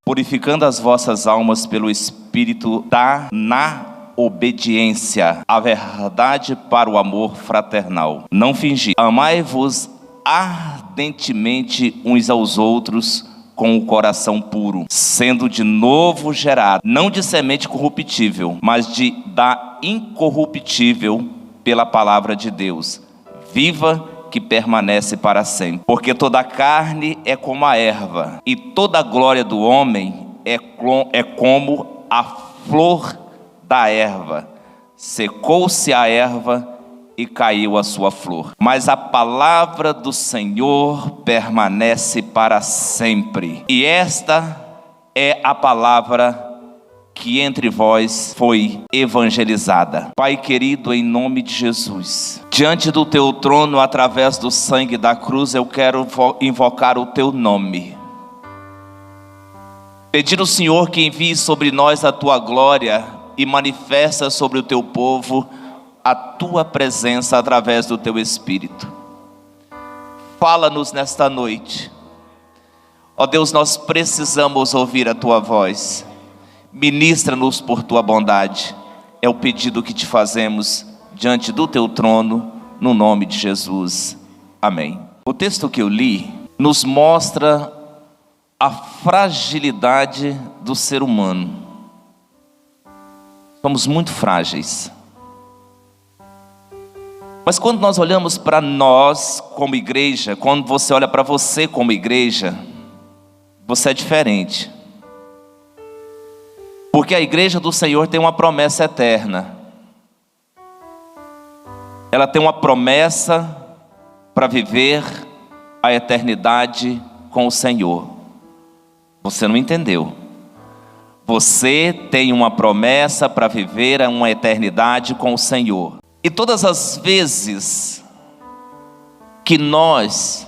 purificando as vossas almas pelo Espírito na obediência à verdade para o amor fraternal. Não fingir. Amai-vos ardentemente uns aos outros com o coração puro, sendo de novo gerado, não de semente corruptível, mas da incorruptível pela palavra de Deus, viva, que permanece para sempre. Porque toda a carne é como a erva, e toda a glória do homem é como a flor da erva. Secou-se a erva e caiu a sua flor. Mas a palavra do Senhor permanece para sempre. E esta é a palavra que entre vós foi evangelizada. Pai querido, em nome de Jesus, diante do teu trono, através do sangue da cruz, eu quero invocar o teu nome. Pedir ao Senhor que envie sobre nós a tua glória e manifesta sobre o teu povo a tua presença através do teu Espírito. Fala-nos nesta noite. Ó Deus, nós precisamos ouvir a tua voz. Ministra-nos por tua bondade. É o pedido que te fazemos diante do teu trono, no nome de Jesus. Amém. O texto que eu li nos mostra a fragilidade do ser humano. Somos muito frágeis. Mas quando nós olhamos para nós como igreja, quando você olha para você como igreja, você é diferente. Porque a igreja do Senhor tem uma promessa eterna. Ela tem uma promessa para viver a eternidade com o Senhor. Você não entendeu. Você tem uma promessa para viver uma eternidade com o Senhor. E todas as vezes que nós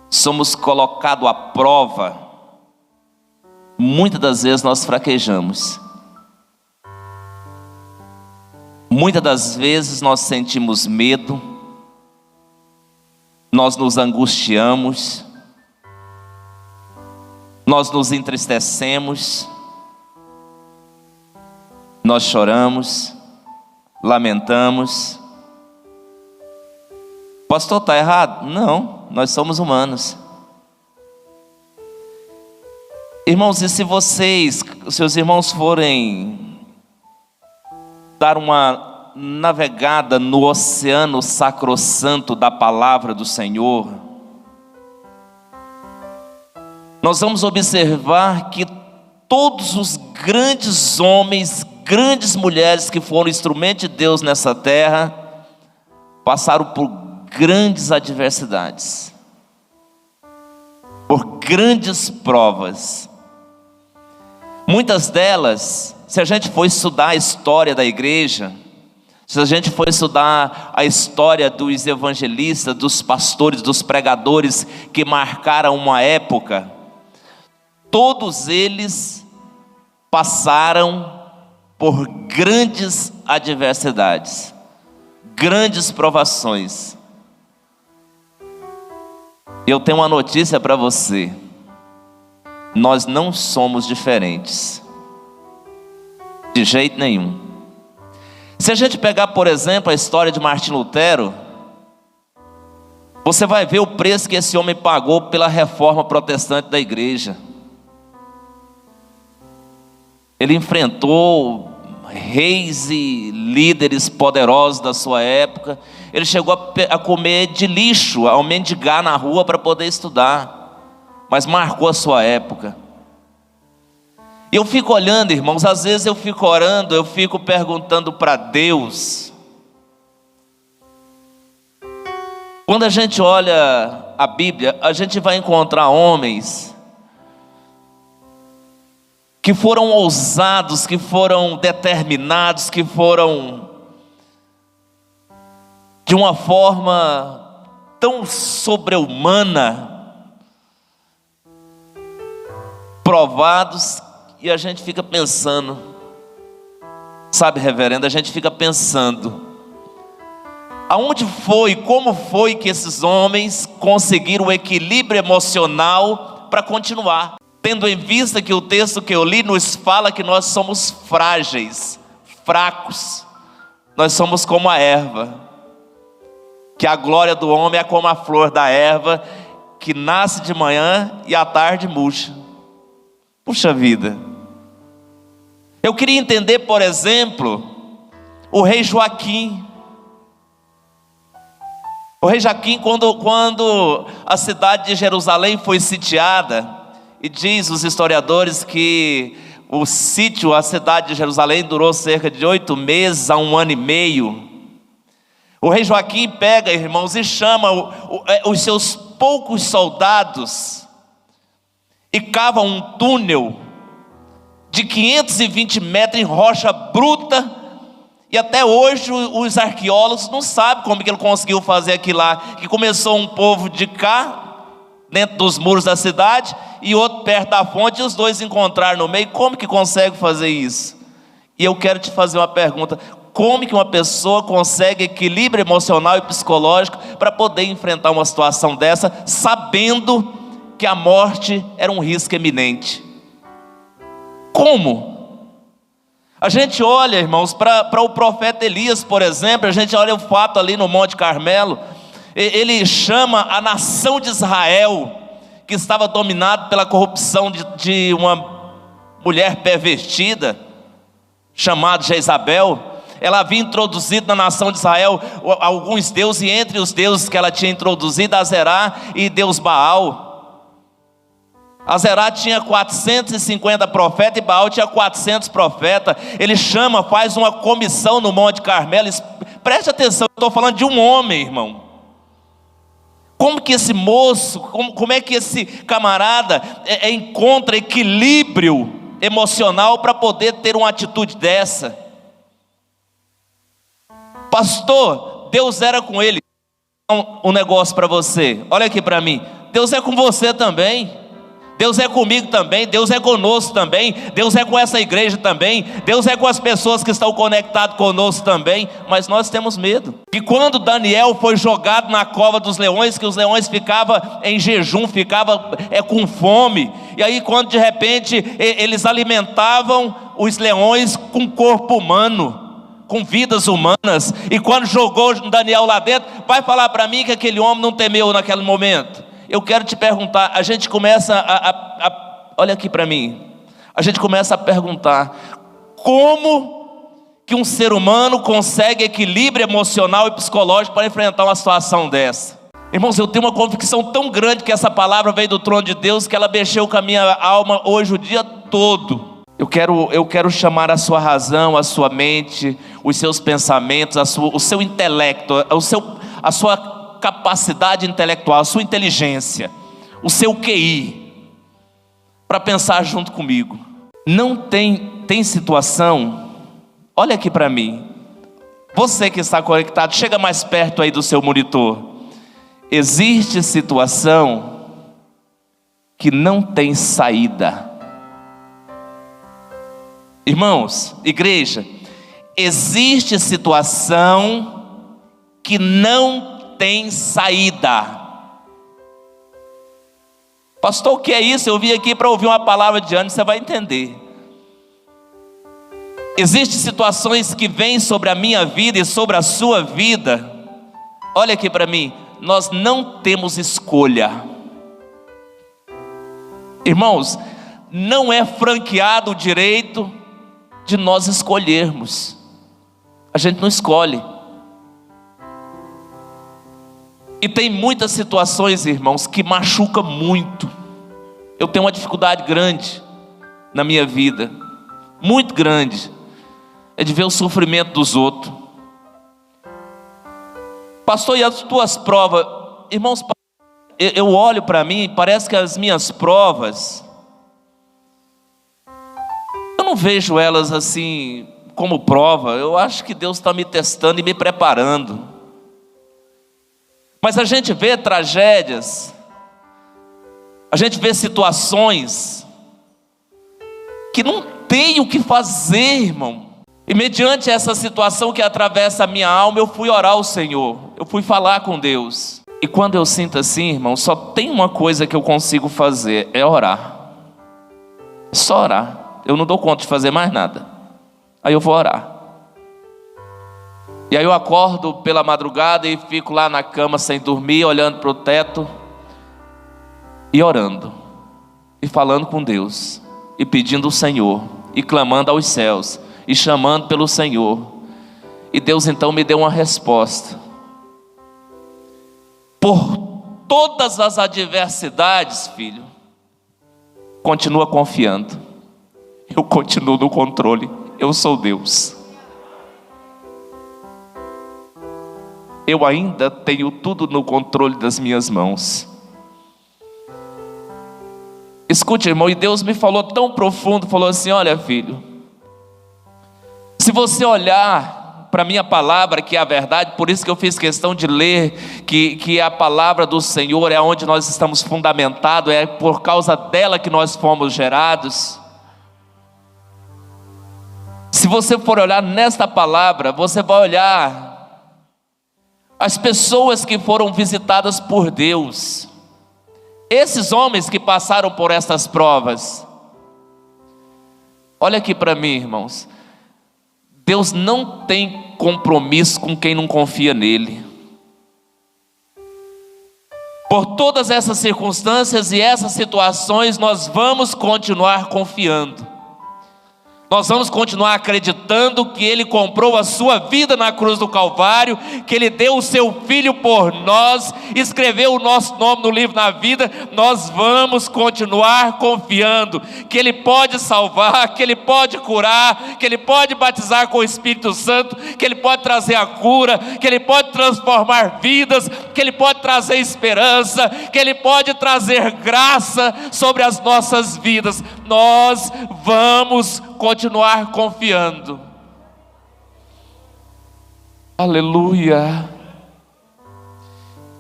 somos colocados à prova, muitas das vezes nós fraquejamos. Muitas das vezes nós sentimos medo, nós nos angustiamos, nós nos entristecemos, nós choramos, lamentamos. Pastor, está errado? Não, nós somos humanos. Irmãos, e se seus irmãos forem dar uma navegada no oceano sacrossanto da palavra do Senhor, nós vamos observar que todos os grandes homens, grandes mulheres que foram instrumento de Deus nessa terra, passaram por grandes adversidades, por grandes provas. Muitas delas, se a gente for estudar a história da igreja, se a gente for estudar a história dos evangelistas, dos pastores, dos pregadores que marcaram uma época, todos eles passaram por grandes adversidades, grandes provações. Eu tenho uma notícia para você: nós não somos diferentes, de jeito nenhum. Se a gente pegar, por exemplo, a história de Martinho Lutero, você vai ver o preço que esse homem pagou pela reforma protestante da igreja. Ele enfrentou reis e líderes poderosos da sua época. Ele chegou a comer de lixo, a mendigar na rua para poder estudar, mas marcou a sua época. E eu fico olhando, irmãos, às vezes eu fico orando, eu fico perguntando para Deus. Quando a gente olha a Bíblia, a gente vai encontrar homens que foram ousados, que foram determinados, que foram de uma forma tão sobre-humana, provados, e a gente fica pensando, sabe, reverendo, a gente fica pensando, aonde foi, como foi que esses homens conseguiram o equilíbrio emocional para continuar? tendo em vista que o texto que eu li nos fala que nós somos frágeis, fracos, nós somos como a erva, que a glória do homem é como a flor da erva, que nasce de manhã e à tarde murcha. Puxa vida, eu queria entender, por exemplo, o rei Joaquim. O rei Joaquim, quando a cidade de Jerusalém foi sitiada, e diz os historiadores que o sítio, a cidade de Jerusalém, durou cerca de 8 meses a 1 ano e meio. O rei Joaquim pega, irmãos, e chama os seus poucos soldados e cava um túnel de 520 metros em rocha bruta. E até hoje os arqueólogos não sabem como que ele conseguiu fazer aquilo lá. Que começou um povo de cá, dentro dos muros da cidade, e outro perto da fonte, e os dois encontraram no meio. Como que consegue fazer isso? E eu quero te fazer uma pergunta: como que uma pessoa consegue equilíbrio emocional e psicológico para poder enfrentar uma situação dessa, sabendo que a morte era um risco iminente? Como? A gente olha, irmãos, para o profeta Elias, por exemplo. A gente olha o fato ali no Monte Carmelo. Ele chama a nação de Israel, que estava dominada pela corrupção de uma mulher pervertida, chamada Jezabel. Ela havia introduzido na nação de Israel alguns deuses, e entre os deuses que ela tinha introduzido, Azerá e Deus Baal. Azerá tinha 450 profetas e Baal tinha 400 profetas. Ele chama, faz uma comissão no Monte Carmelo. Preste atenção, eu estou falando de um homem, irmão. Como que esse moço, como é que esse camarada encontra equilíbrio emocional para poder ter uma atitude dessa? Pastor, Deus era com ele. Um negócio para você, olha aqui para mim. Deus é com você também. Deus é comigo também, Deus é conosco também, Deus é com essa igreja também, Deus é com as pessoas que estão conectadas conosco também. Mas nós temos medo. E quando Daniel foi jogado na cova dos leões, que os leões ficavam em jejum, ficavam com fome, e aí quando de repente eles alimentavam os leões com corpo humano, com vidas humanas, e quando jogou Daniel lá dentro, vai falar para mim que aquele homem não temeu naquele momento? Eu quero te perguntar, a gente começa olha aqui para mim, a gente começa a perguntar: como que um ser humano consegue equilíbrio emocional e psicológico para enfrentar uma situação dessa? Irmãos, eu tenho uma convicção tão grande que essa palavra veio do trono de Deus, que ela mexeu com a minha alma hoje o dia todo. Eu quero chamar a sua razão, a sua mente, os seus pensamentos, o seu intelecto, a sua capacidade intelectual, a sua inteligência, o seu QI, para pensar junto comigo. Não tem situação, olha aqui para mim, você que está conectado, chega mais perto aí do seu monitor. Existe situação que não tem saída. Irmãos, igreja, existe situação que não tem saída. Pastor, o que é isso? Eu vim aqui para ouvir uma palavra de ânimo. Você vai entender. Existem situações que vêm sobre a minha vida e sobre a sua vida. Olha aqui para mim, nós não temos escolha. Irmãos, não é franqueado o direito de nós escolhermos. A gente não escolhe. E tem muitas situações, irmãos, que machucam muito. Eu tenho uma dificuldade grande na minha vida, muito grande, é de ver o sofrimento dos outros. Pastor, e as tuas provas? Irmãos, eu olho para mim e parece que as minhas provas, eu não vejo elas assim como prova. Eu acho que Deus está me testando e me preparando. Mas a gente vê tragédias, a gente vê situações que não tem o que fazer, irmão. E mediante essa situação que atravessa a minha alma, eu fui orar ao Senhor, eu fui falar com Deus. E quando eu sinto assim, irmão, só tem uma coisa que eu consigo fazer, é orar. Só orar. Eu não dou conta de fazer mais nada. Aí eu vou orar. E aí eu acordo pela madrugada e fico lá na cama sem dormir, olhando para o teto e orando, e falando com Deus, e pedindo ao Senhor, e clamando aos céus, e chamando pelo Senhor. E Deus então me deu uma resposta. Por todas as adversidades, filho, continua confiando. Eu continuo no controle. Eu sou Deus. Eu ainda tenho tudo no controle das minhas mãos. Escute, irmão, e Deus me falou tão profundo, falou assim: olha, filho, se você olhar para a minha palavra, que é a verdade, por isso que eu fiz questão de ler, que a palavra do Senhor é onde nós estamos fundamentados, é por causa dela que nós fomos gerados. Se você for olhar nesta palavra, você vai olhar as pessoas que foram visitadas por Deus, esses homens que passaram por estas provas. Olha aqui para mim, irmãos. Deus não tem compromisso com quem não confia nele. Por todas essas circunstâncias e essas situações, nós vamos continuar confiando. Nós vamos continuar acreditando que Ele comprou a sua vida na cruz do Calvário, que Ele deu o seu Filho por nós, escreveu o nosso nome no livro da vida. Nós vamos continuar confiando que Ele pode salvar, que Ele pode curar, que Ele pode batizar com o Espírito Santo, que Ele pode trazer a cura, que Ele pode transformar vidas, que Ele pode trazer esperança, que Ele pode trazer graça sobre as nossas vidas. Nós vamos continuar confiando. Aleluia.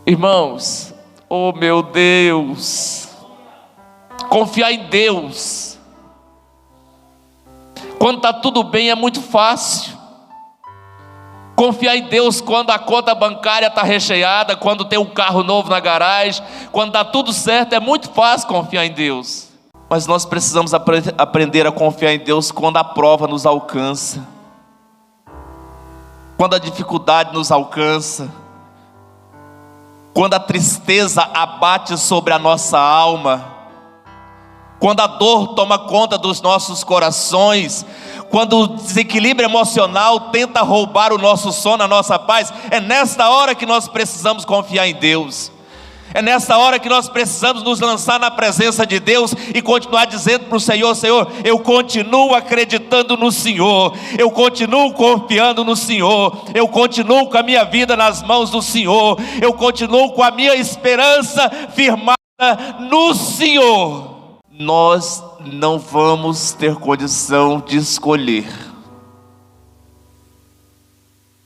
Irmãos, oh meu Deus, confiar em Deus quando está tudo bem é muito fácil. Confiar em Deus quando a conta bancária está recheada, quando tem um carro novo na garagem, quando está tudo certo, é muito fácil confiar em Deus. Mas nós precisamos aprender a confiar em Deus quando a prova nos alcança, quando a dificuldade nos alcança, quando a tristeza abate sobre a nossa alma, quando a dor toma conta dos nossos corações, quando o desequilíbrio emocional tenta roubar o nosso sono, a nossa paz. É nesta hora que nós precisamos confiar em Deus. É nessa hora que nós precisamos nos lançar na presença de Deus e continuar dizendo para o Senhor: Senhor, eu continuo acreditando no Senhor, eu continuo confiando no Senhor, eu continuo com a minha vida nas mãos do Senhor, eu continuo com a minha esperança firmada no Senhor. Nós não vamos ter condição de escolher.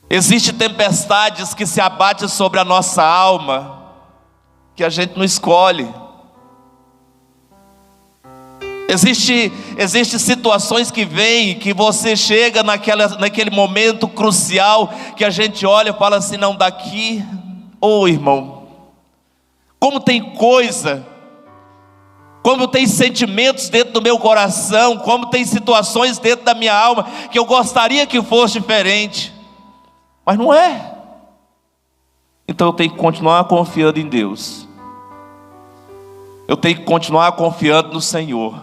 Existem tempestades que se abatem sobre a nossa alma, que a gente não escolhe. Existem situações que vêm, que você chega naquele momento crucial, que a gente olha e fala assim: não, daqui, irmão, como tem coisa, como tem sentimentos dentro do meu coração, como tem situações dentro da minha alma, que eu gostaria que fosse diferente, mas não é. Então eu tenho que continuar confiando em Deus. Eu tenho que continuar confiando no Senhor.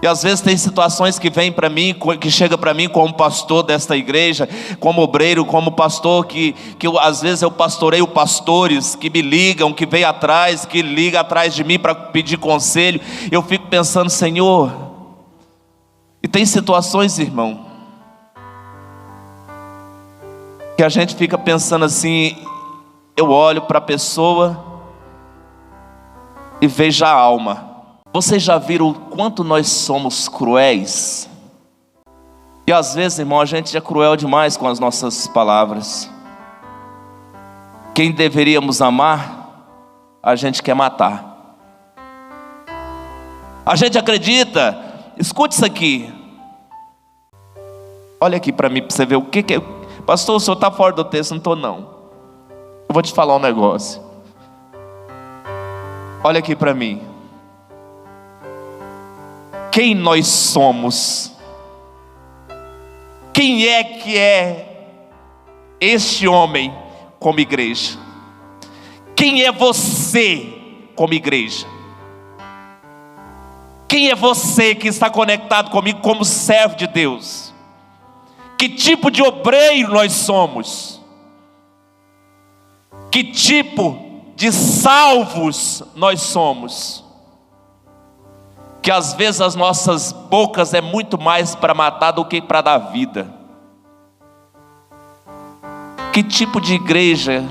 E às vezes tem situações que vêm para mim, que chegam para mim como pastor desta igreja, como obreiro, como pastor, às vezes eu pastoreio pastores que me ligam, que vêm atrás, que ligam atrás de mim para pedir conselho. Eu fico pensando: Senhor, e tem situações, irmão, que a gente fica pensando assim, eu olho para a pessoa e vejo a alma. Vocês já viram o quanto nós somos cruéis? E às vezes, irmão, a gente é cruel demais com as nossas palavras. Quem deveríamos amar, a gente quer matar. A gente acredita, escute isso aqui. Olha aqui para mim, para você ver o que é. Pastor, o senhor está fora do texto? Não estou não. Eu vou te falar um negócio. Olha aqui para mim. quem nós somos. Quem é que é este homem como igreja? Quem é você como igreja? Quem é você que está conectado comigo como servo de Deus? Que tipo de obreiro nós somos? Que tipo de salvos nós somos? Que às vezes as nossas bocas é muito mais para matar do que para dar vida. Que tipo de igreja?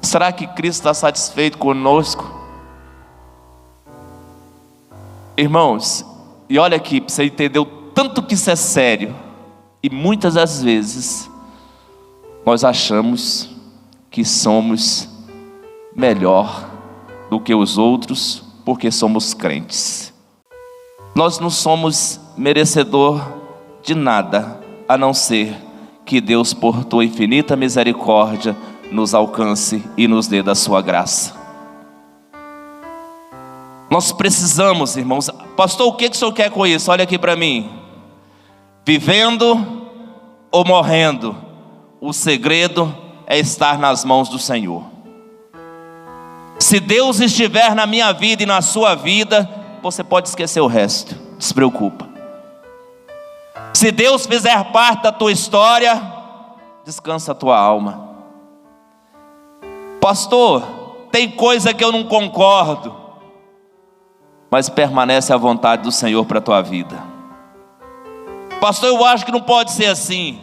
Será que Cristo está satisfeito conosco? Irmãos, e olha aqui, para você entender o tanto que isso é sério. E muitas das vezes, nós achamos que somos melhor do que os outros, porque somos crentes. Nós não somos merecedor de nada, a não ser que Deus, por tua infinita misericórdia, nos alcance e nos dê da sua graça. Nós precisamos, irmãos. Pastor, o que o senhor quer com isso? Olha aqui para mim. Vivendo ou morrendo, o segredo é estar nas mãos do Senhor. Se Deus estiver na minha vida e na sua vida, você pode esquecer o resto, despreocupa. Se Deus fizer parte da tua história, descansa a tua alma. Pastor, tem coisa que eu não concordo, mas permanece a vontade do Senhor para a tua vida. Pastor, eu acho que não pode ser assim.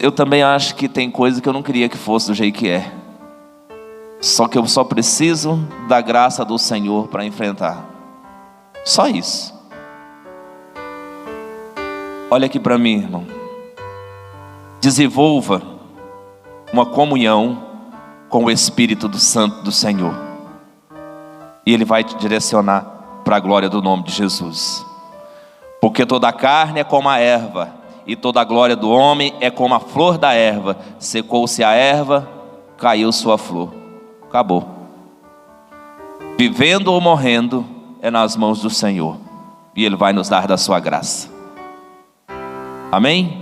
Eu também acho que tem coisa que eu não queria que fosse do jeito que é. Só que eu só preciso da graça do Senhor para enfrentar. Só isso. Olha aqui para mim, irmão. Desenvolva uma comunhão com o Espírito do Santo do Senhor. E Ele vai te direcionar para a glória do nome de Jesus. Porque toda a carne é como a erva, e toda a glória do homem é como a flor da erva. Secou-se a erva, caiu sua flor. Acabou. Vivendo ou morrendo é nas mãos do Senhor, e Ele vai nos dar da sua graça. Amém?